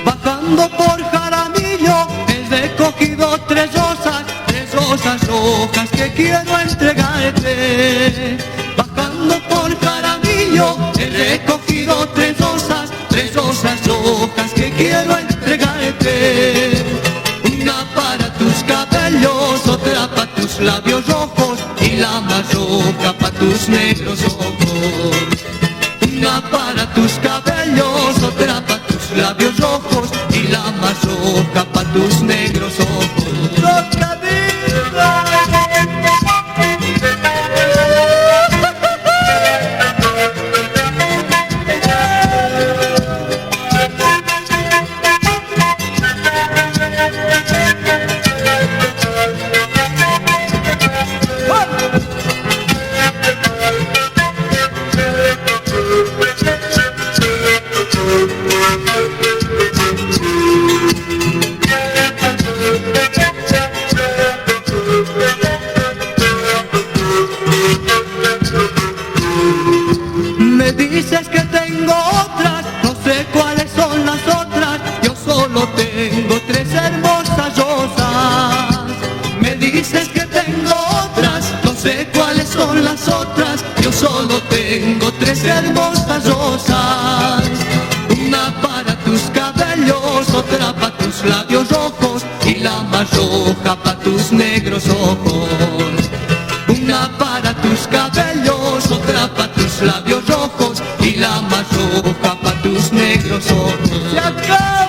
Bajando por Jaramillo he recogido tres rosas rojas que quiero entregarte. Bajando por Jaramillo he recogido tres rosas rojas que quiero entregarte. Una para tus cabellos, otra para tus labios rojos y la más roja para tus negros ojos. Una para tus cabellos, otra para tus labios rojos y la más roja para tus negros ojos. ¡Roca viva! Me dices que tengo otras, no sé cuáles son las otras, yo solo tengo tres hermosas rosas. Me dices que tengo otras, no sé cuáles son las otras, yo solo tengo tres hermosas rosas. Una para tus cabellos, otra para tus labios rojos y la más roja para tus negros ojos. Una para tus cabellos, otra para tus labios rojos y la más roja para tus negros ojos. ¡Se acabó!